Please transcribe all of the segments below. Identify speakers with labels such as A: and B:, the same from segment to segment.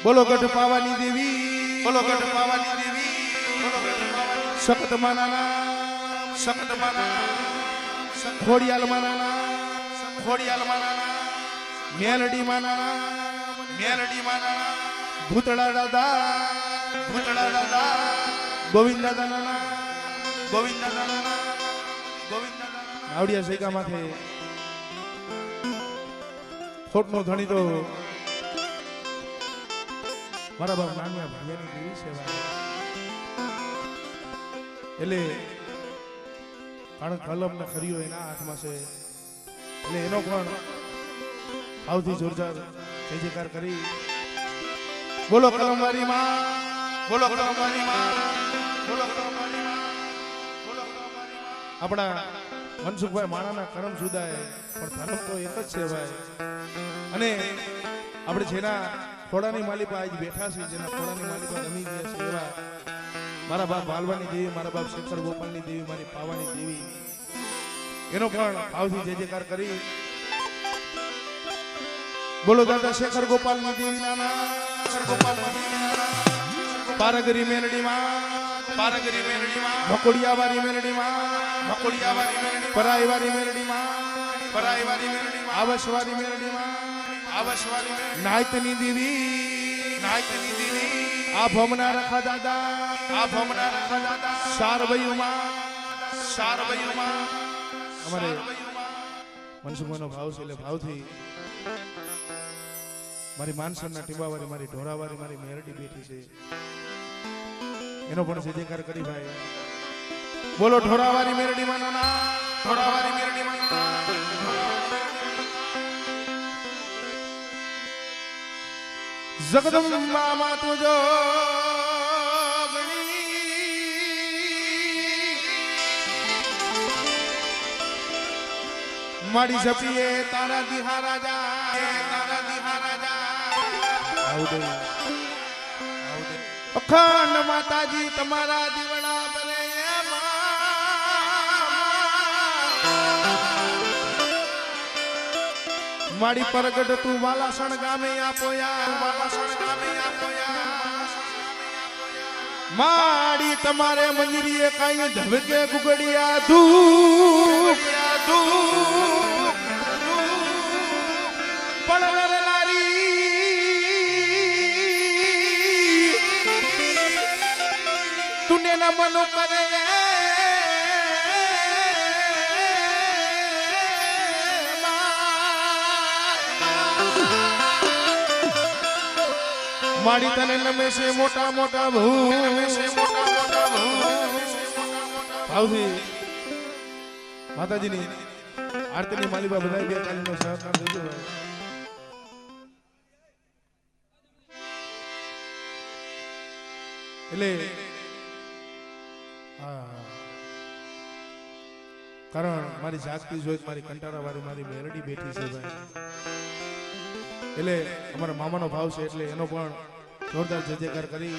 A: બોલો ગઢ પાવાની દેવી, બોલો ગઢ પાવાની દેવી, બોલો ગઢ પાવાની સખત માના, સખત માના, ખોડિયાલ માના, ખોડિયાલ માના, મેલડી માના, મેલડી માના, ભૂતળા દાદા, ભૂતળા દાદા, ગોવિંદ દાદા, ગોવિંદ દાદા, ગોવિંદ દાદા. આવડિયા સૈકા માથે ખોટનો ધણી તો મારા બાપ નાનિયા ભાઈની દેવી સેવા એટલે કારણ કલમ ને ખરીયો એના હાથમાં છે એટલે એનો પણ આવતી જોરદાર જય જયકાર કરી બોલો કલમવારી માં, બોલો કલમવારી માં, બોલો કલમવારી માં, બોલો કલમવારી માં. આપણા મનસુખભાઈ માણાના કરમ સુદાય પણ ધર્મ તો એક જ છે ભાઈ. અને આપણે જેના ખોડાની માલિપા આજ બેઠા છે, જેના ખોડાની માલિપા રમી ગયા છે એવા મારા બાપ બાલવાની દેવી, મારા બાપ શેખર ગોપાલની દેવી, મારી પાવાની દેવી, એનો પણ ભાવથી જય જયકાર કરી બોલો દાદા શેખર ગોપાલની દેવી નાના, શેખર ગોપાલની દેવી નાના, પારગરી મેલડીમાં, પારગરી મેલડીમાં, ભકોડિયાવારી મેલડીમાં, ભકોડિયાવારી મેલડી, પરાઈવારી મેલડીમાં, પરાઈવારી મેલડીમાં, આવસવારી મેલડીમાં, આવસવારી મેલડી, નાયતની દેવી, નાયતની દેવી, આ ભમના રખા દાદા, આ ભમના રખા દાદા, સારવયુમાં, સારવયુમાં. અમારે મનસુખભાઈનો ભાવ છે એટલે ભાવથી મારી માનસરના ટીંબાવાળી, મારી ઢોરાવાળી, મારી મેરડી બેઠી છે એનો પણ જય જયકાર કરી ભાઈ. બોલો ઢોરાવાળી મેરડી માના, ઢોરાવાળી મેરડી માના. જગદંબા માં તુજો માડી જપીએ તારા દિહા રાજા, તારા દિહા રાજા. આવડે આવડે અખંડ માતાજી તમારા દીવડા બને માડી પરગટ તું વાલાસણ ગામે આપોયા, વાલાસણ ગામે આપોયા. માડી તમારે મંજરીએ કઈ ધબકે ગુગડિયા ધૂપ ધૂપ પણ નારી તુને ન મનો કરે માડી તને નમે છે મોટા મોટા ભૂ, નમે છે મોટા મોટા ભૂ. ભાવથી માતાજીની આરતીની માલિબા બધાય બે તાલીનો સહકાર દેજો ભાઈ. એટલે કારણ મારી જાગતી જોઈ મારી કંટાળા વાળી મારી મેરડી બેઠી છે ભાઈ. એટલે અમારા મામાનો ભાવ છે એટલે એનો પણ જોરદાર જય જયકાર કરી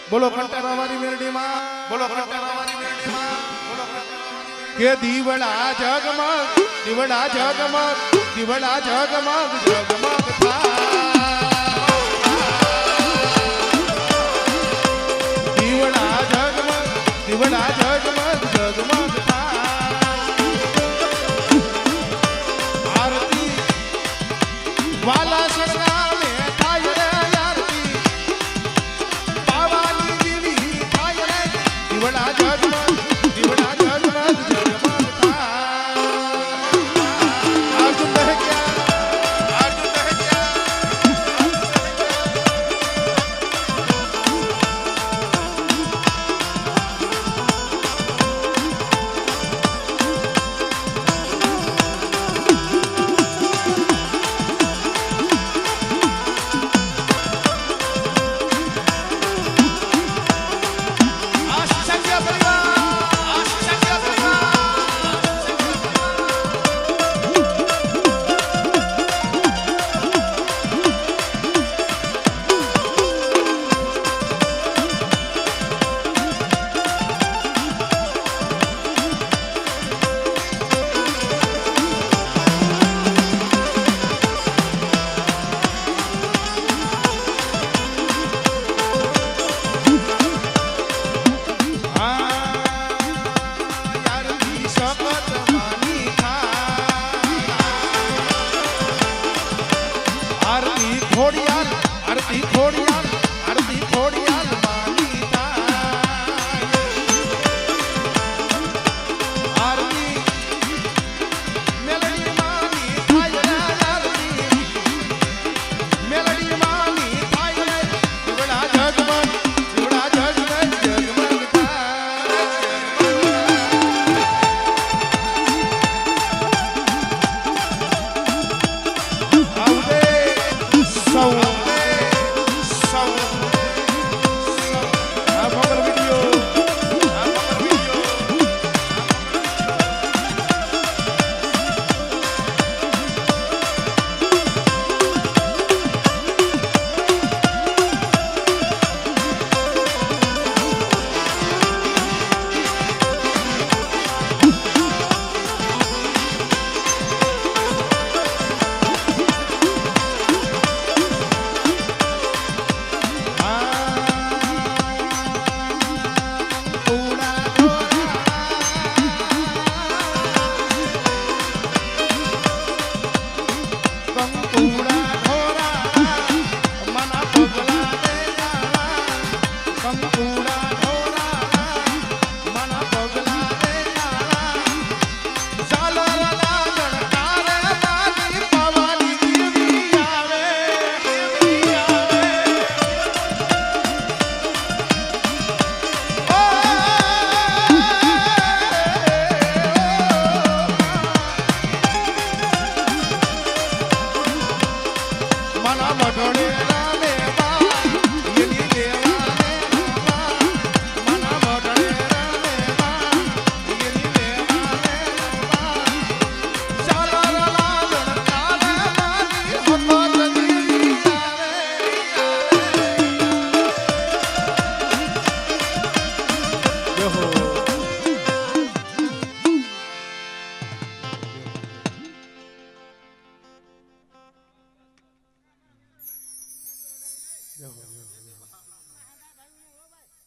A: બોલો કંટાળા વાળી મેરડીમાં, બોલો કંટાળા વાળી મેરડીમાં, બોલો કે દીવડા જગમગ, દીવડા જગમગ, દીવડા જગમગ જગમગ દીવડા જગમગ, દીવડા જગમગ જગમગ આરતી વાલા સરનામે થાય રે આરતી પાવાની દેવી થાય રે દીવડા જગમગ, દીવડા જગમગ જગમગ અર્જુન કહે ક્યાં, અર્જુન કહે ક્યાં, ખોડિયાર આરતી ખોડિયાર આરતી ખોડિયાર માની થાય આરતી મેલડી માની થાય આરતી મેલડી માની થાય જીવડા જગમગ જીવડા જગમગ જગમગ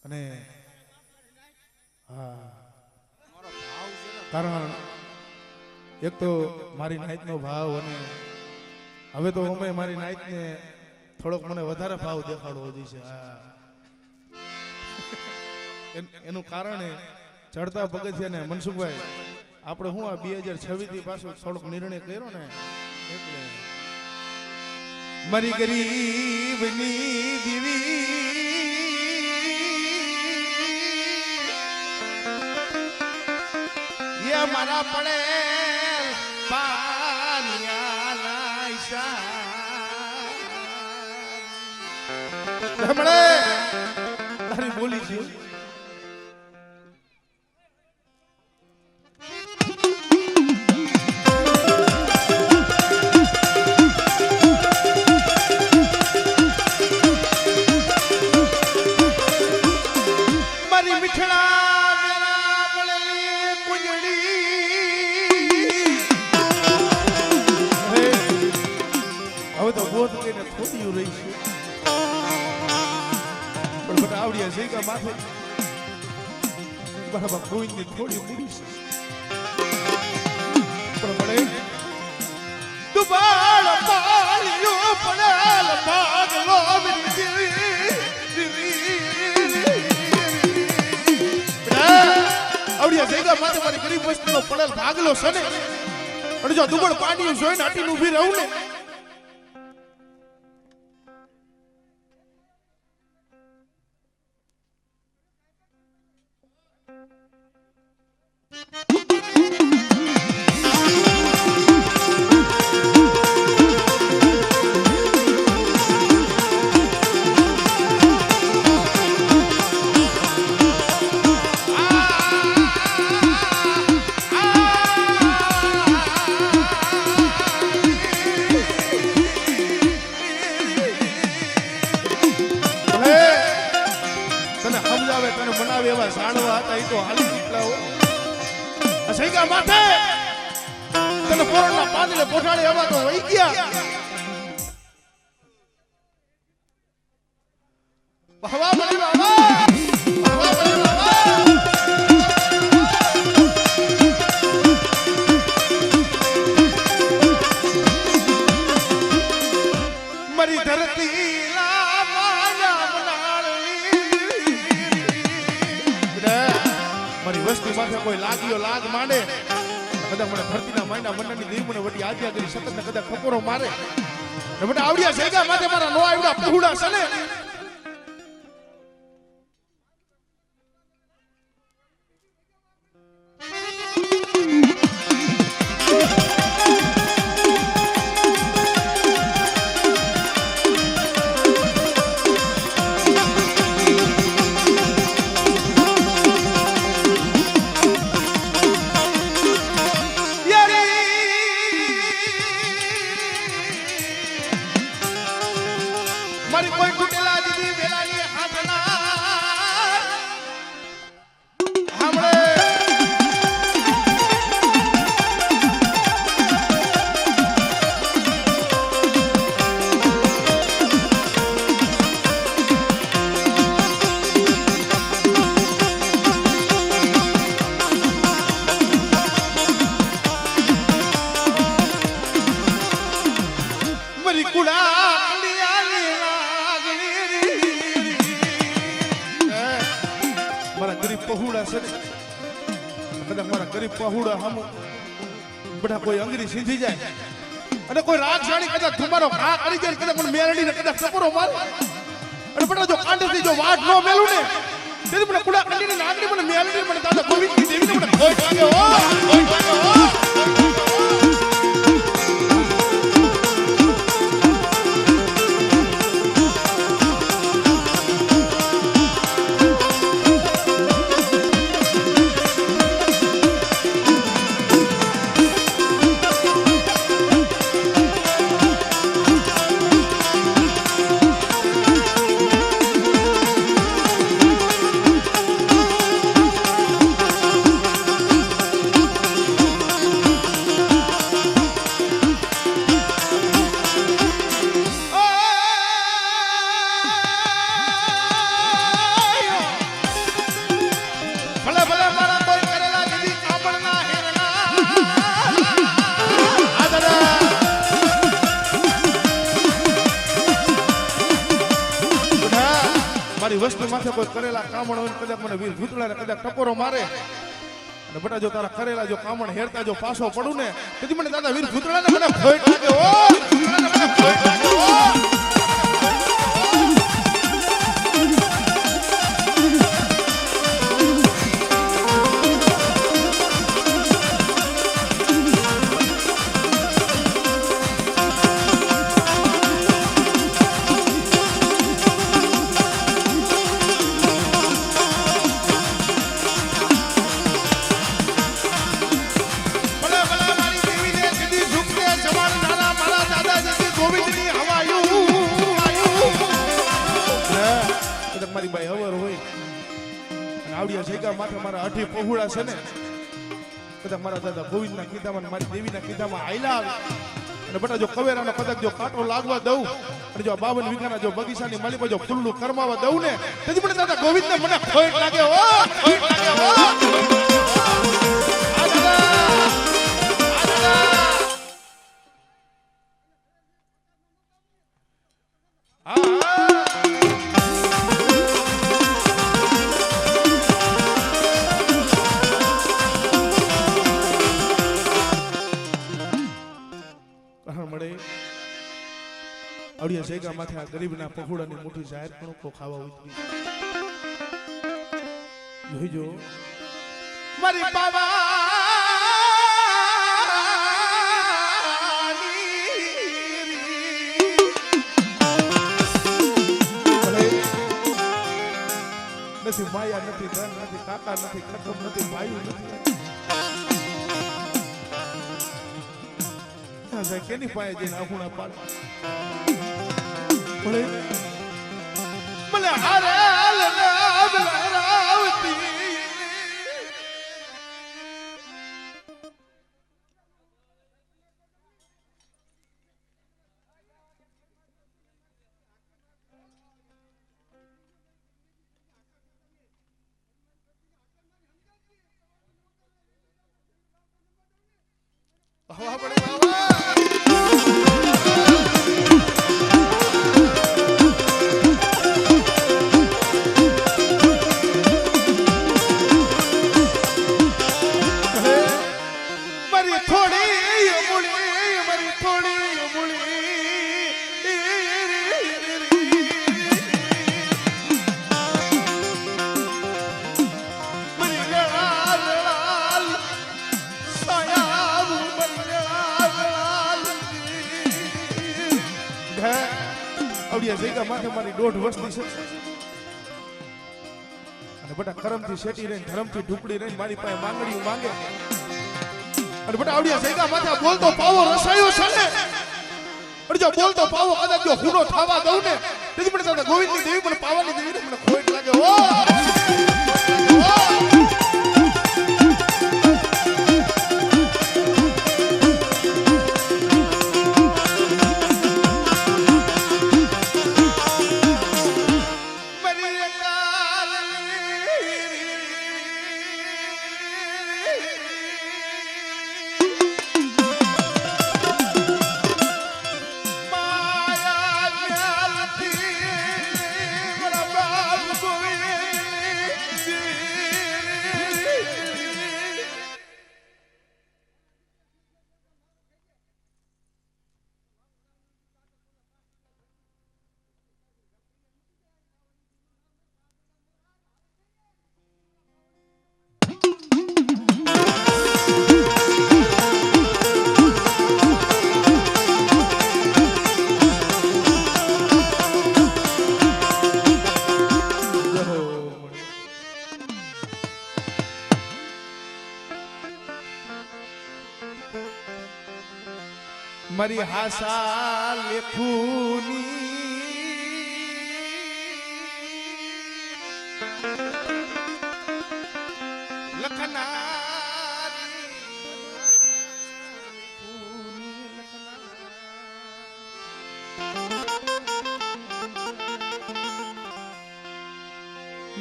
A: અને હા કારણ એક તો મારી નાઈટનો ભાવ અને હવે તો અમે મારી નાઈટને થોડોક મને વધારે ભાવ દેખાડવો જોઈએ છે એનું કારણ ચડતા પગથિયા ને મનસુખભાઈ આપણે હું આ 2026 થી પાછો થોડોક નિર્ણય કર્યો ને એટલે મારી ગરીબની દીવી મારા પડે પાનિયાના ઈશા મળે તારી બોલી છે મારી મીઠડા થોડી રહી છે પણ મને આવડ્યા છે કે માથે બરાબર ગોવિંદની થોડી મૂડી છે પણ મળે દુબાળ પાળ્યો પડેલ પાગલો આવડ્યા છે કે માથે મારી ગરીબ વસ્તીનો પડેલ ભાગલો છે ને અને જો દુબળ પાણી જોઈને આટીને ઊભી રહું ને એવા સાણવા હતા એ તો હાલી નીકળ્યા સૈકા માથે તને પોરણના પાંદડે પોઠાડે એવા તો વહી ગયા વાહ બળી બાબા વાહ બળી બાબા મારી ધરતી મારી વસ્તી માથે કોઈ લાગ્યો લાગ માંડે કદાચ મને ધરતીના માયના મંડળની દેવ મને વટી આજ્ઞા કરી સતત ને કદાચ ખપોરો મારે મને આવડિયા જગ્યા માથે મારા નો આવડા પહોળા છે ને પહોળા હમ બધા કોઈ અંગરી સીધી જાય અને કોઈ રાગશાળી કદાચ તમારો ઘા કરી જાય કદાચ મને મેલડી ને કદાચ સપરો મારે અને બધા જો કાંડથી જો વાટ નો મેલું ને તેથી મને કુડા કંડીની નાગડી મને મેલડી મને દાદા ગોવિંદની દેવીને મને ખોટ લાગે ઓ ખોટ લાગે ઓ વસ્તુ માથે કોઈ કરેલા કામણ હોય કદાચ મને વીર ભૂતળા ને કદાચ ટકોરો મારે અને બટા જો તારા કરેલા જો કામણ હેરતા જો પાછો પડું ને તેથી મને દાદા વીર ભૂતળા ને મને ખોટ લાગે ઓ મને ખોટ લાગે ઓ માથે મારા અઢી પહોળા છે ને કદાચ મારા દાદા ગોવિંદના કીધામાં મારી દેવીના કીધામાં આયલા આવે અને બટા જો કવેરાનો કદાચ જો કાંટો લાગવા દઉં અને જો 52 વીઘાના જો બગીચાની માલી પર જો ફૂલનું કરમાવા દઉં ને તેથી મને દાદા ગોવિંદને મને ખોટ લાગે ઓ ખોટ લાગે ઓ આવડિયા જગ્યા માથે આ ગરીબના પહોળાની મોટી જાહેર કણકો ખાવા ઉતરી જોઈજો મારી નથી માયા નથી ધન નથી કાકા નથી ખતમ નથી ભાઈ નથી કેની પાયે જઈને આખુણા પાડ મને હારે આવતી હવા પડે બાબા સૈગા માથે મારી 1.5 વર્ષની છે અને બટા કરમથી શેટી રહીને ધરમથી ઢુકડી રહીને મારી પાસે માંગણીઓ માંગે અને બટા આવડિયા સૈગા માથે બોલતો પાવો રસાયો છે ને અને જો બોલતો પાવો કદાચ જો હુનો થાવા દઉં ને તેથી મને દાદા ગોવિંદની દેવી મને પાવાની દેવી ને મને ખોટ લાગે ઓ મારી હાસા લેખુની લખનારી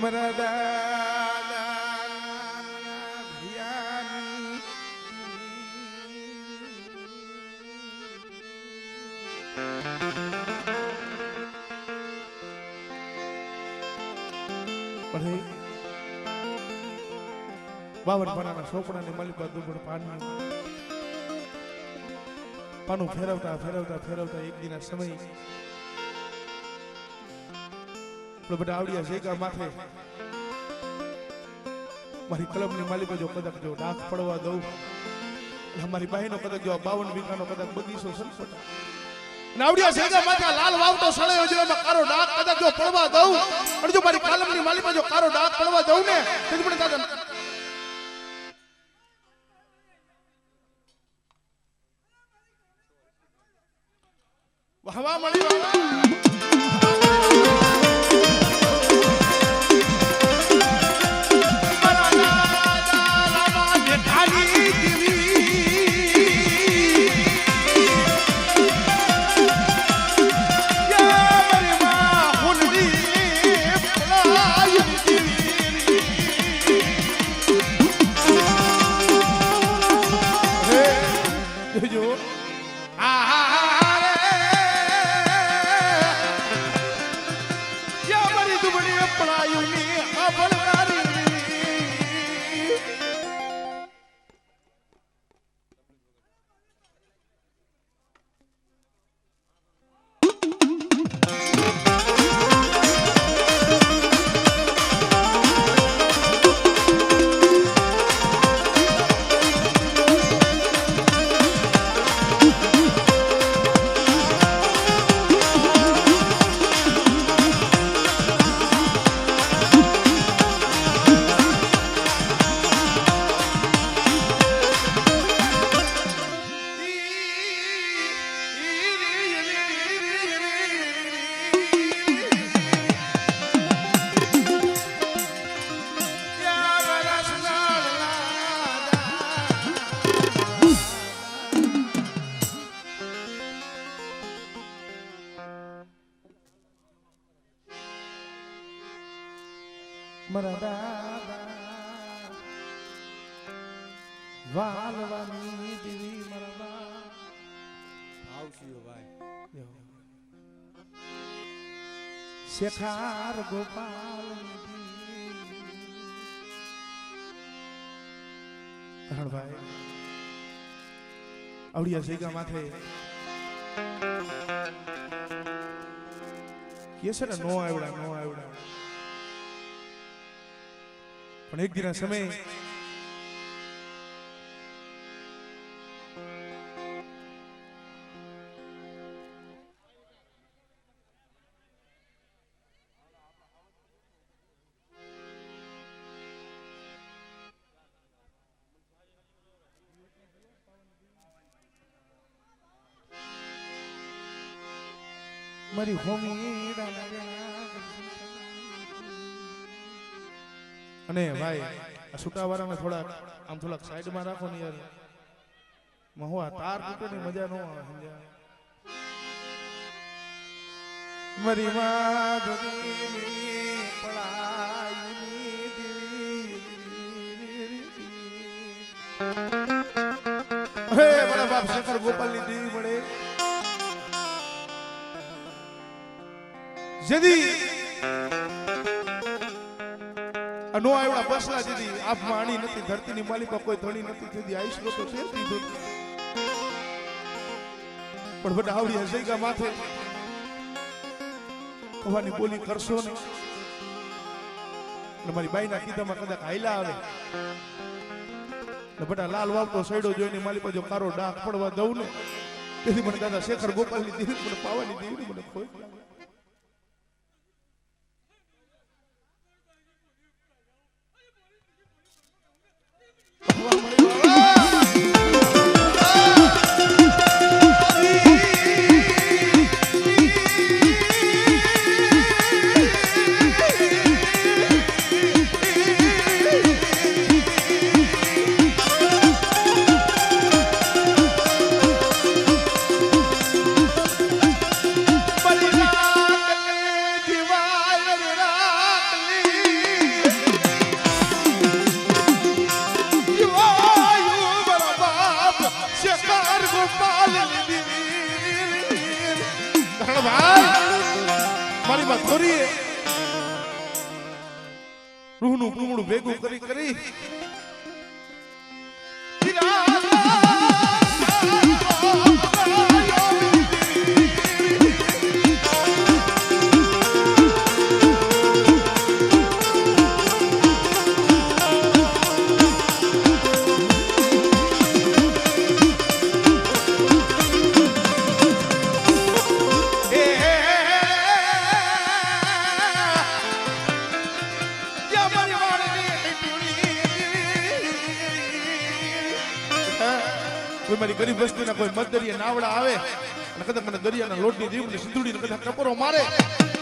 A: મારા દાદા ભૈયાની પણ 52 પાનાના સોપડાની માલિકા દુબળ પાનું ફેરવતા ફેરવતા ફેરવતા એક દિના સમય બધા આવડિયા સૈગા માથે મારી કલમની માલિકા જો કદાચ જો ડાક પડવા દઉં અમારી બહેનો કદાચ જો 52 વીઘાનો કદાચ બગીચો સંપટ નાવડિયા સૈગા માથે લાલ વાવતો સળયો જો એમાં કારો ડાક કદાચ જો પડવા દઉં અને જો મારી કલમની માલિકા જો કારો ડાક પડવા દઉં ને તેથી મને દાદા વાહવા મળી વાહવા મારા દાદા વાલવાની દેવી મારા આવશીઓ ભાઈ શેખાર ગોપાલ ભાઈ આવડિયા સૈગા માથે કે છે ને નો આવડા પણ એક દિના સમય મારી હોમી અને ભાઈ આ છૂટાવાળાને થોડાક સાઈડમાં રાખો ને યાર મહુઆ તાર તૂટે ની મજા ન આવે સમજ્યા મરી માધુરી પળાયની દેવી હે મારા બાપ શેખર ગોપાલની દેવી મળે જદી અનો આવડા બસલા દીદી આપ માણી નથી ધરતીની માલિકા કોઈ ધણી નથી દીદી આઈશરો તો છે દીધું પણ બડા આવડી હસઈગા માથે કવાની બોલી કરશો ને મારી બાઈના કીધામાં કદાચ હાઈલા આવે ને બટા લાલ વાવતો સૈડો જોઈને માલી પાછો કારો ડાક પડવા દઉં ને તેથી મને દાદા શેખર ગોપાલની દેવી મને પાવાની દેવી મને ખોઈ મારી વાત કરીએ રૂહનું પૂમડું ભેગું કરી કરી મારી ગરીબ વસ્તીના કોઈ મધદરિયા નાવડા આવે અને કદાચ મને દરિયાના લોટની દીવની સિંધુડીને કદાચ ટપરો મારે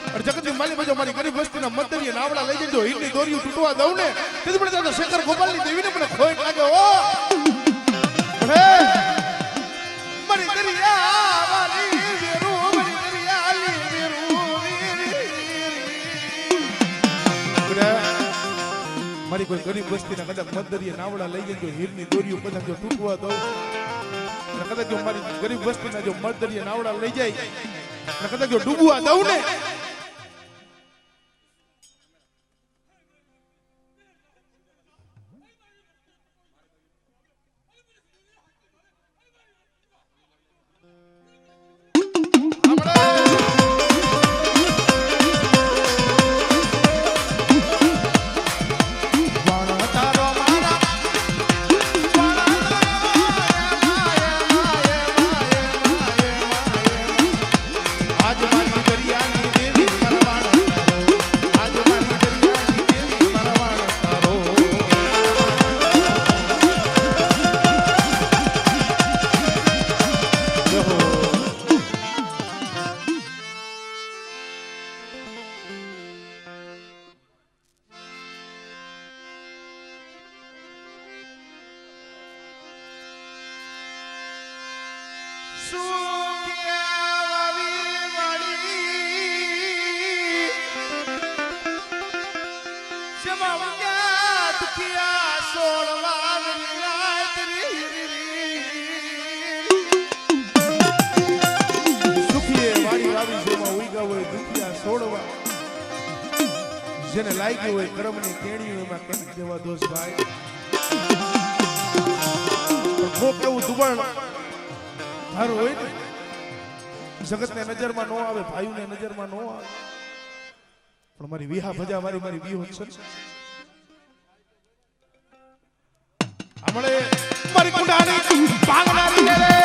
A: અને જગતની માલી બાજુ મારી ગરીબ વસ્તીના મધદરિયા નાવડા લઈ જજો હીરની દોરીઓ તૂટવા દઉં ને તેથી મને દાદા શેખર ગોપાલની દેવીને મને ખોઈ લાગે ઓ મારી દરિયા વાલી વેરુ મારી દરિયાલી વેરુ મારી કોઈ ગરીબ વસ્તીના કદાચ મધદરિયા નાવડા લઈ જજો હીરની દોરીઓ કદાચ જો તૂટવા દઉં કદાચ જો મારી ગરીબ વસ્તીના જો મધદરિયા નાવડા લઈ જાય કદાચ જો ડૂબવા દઉં ને જેને લાગ્યું હોય કર્મની કેણી એમાં કેમ દેવા દોષ ભાઈ કોક એવું દુબળ ધારું હોય ને જગતને નજરમાં ન આવે ભાઈઓને નજરમાં ન આવે પણ મારી વિહા ભજા મારી વિહો છે હમણે મારી કુંડાની ભાંગનારી